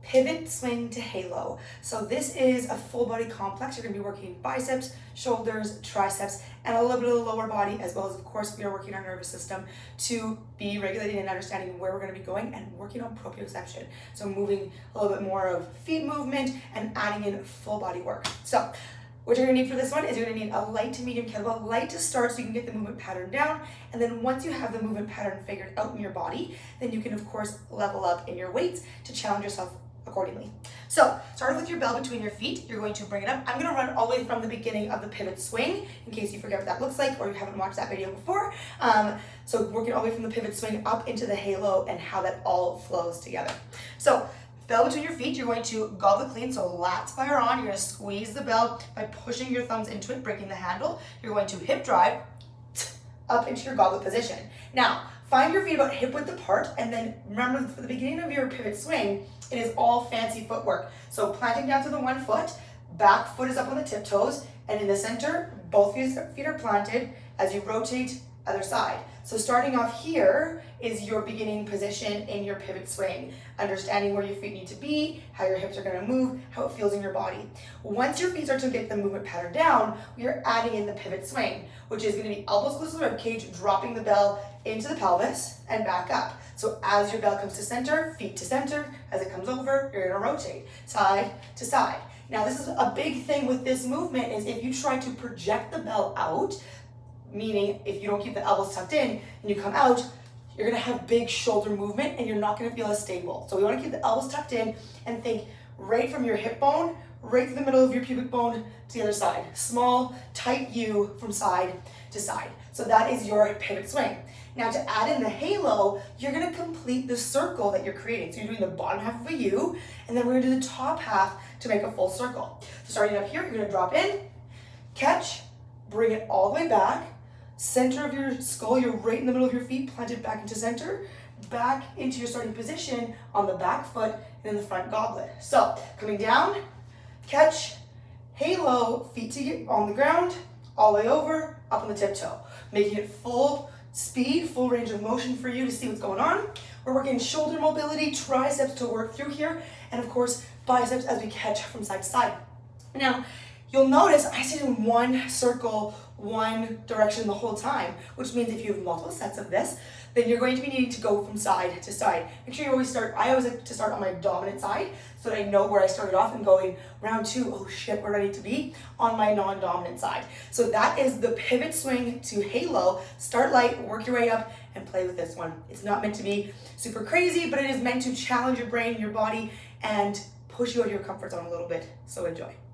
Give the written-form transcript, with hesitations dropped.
pivot swing to halo. So this is a full body complex. You're gonna be working biceps, shoulders, triceps, and a little bit of the lower body, as well as, of course, we are working our nervous system to be regulating and understanding where we're gonna be going and working on proprioception. So moving a little bit more of feet movement and adding in full body work. So what you're gonna need for this one is you're gonna need a light to medium kettlebell, light to start so you can get the movement pattern down. And then once you have the movement pattern figured out in your body, then you can, of course, level up in your weights to challenge yourself accordingly. So starting with your bell between your feet, you're going to bring it up. I'm gonna run all the way from the beginning of the pivot swing in case you forget what that looks like or you haven't watched that video before. So working all the way from the pivot swing up into the halo and how that all flows together. So bell between your feet, you're going to goblet clean, so lats fire on. You're gonna squeeze the bell by pushing your thumbs into it, breaking the handle. You're going to hip drive up into your goblet position. Now, find your feet about hip width apart, and then remember for the beginning of your pivot swing, it is all fancy footwork. So planting down to the one foot, back foot is up on the tiptoes, and in the center, both feet are planted as you rotate other side. So starting off here is your beginning position in your pivot swing, understanding where your feet need to be, how your hips are gonna move, how it feels in your body. Once your feet start to get the movement pattern down, we are adding in the pivot swing, which is gonna be elbows close to the rib cage, dropping the bell into the pelvis and back up. So as your bell comes to center, feet to center, as it comes over, you're gonna rotate side to side. Now this is a big thing with this movement is if you try to project the bell out, meaning if you don't keep the elbows tucked in and you come out, you're gonna have big shoulder movement and you're not gonna feel as stable. So we wanna keep the elbows tucked in and think right from your hip bone, right to the middle of your pubic bone to the other side. Small, tight U from side to side. So that is your pivot swing. Now to add in the halo, you're gonna complete the circle that you're creating. So you're doing the bottom half of a U, and then we're gonna do the top half to make a full circle. So starting up here, you're gonna drop in, catch, bring it all the way back, center of your skull, you're right in the middle of your feet, planted back into center, back into your starting position on the back foot and in the front goblet. So coming down, catch, halo, feet to get on the ground, all the way over, up on the tiptoe, making it full speed, full range of motion for you to see what's going on. We're working shoulder mobility, triceps to work through here, and of course, biceps as we catch from side to side. Now, you'll notice I stayed in one circle, one direction the whole time, which means if you have multiple sets of this, then you're going to be needing to go from side to side. Make sure you always start, I always like to start on my dominant side so that I know where I started off and going round two, oh shit, where do I need to be on my non-dominant side. So that is the pivot swing to halo. Start light, work your way up, and play with this one. It's not meant to be super crazy, but it is meant to challenge your brain, your body, and push you out of your comfort zone a little bit. So enjoy.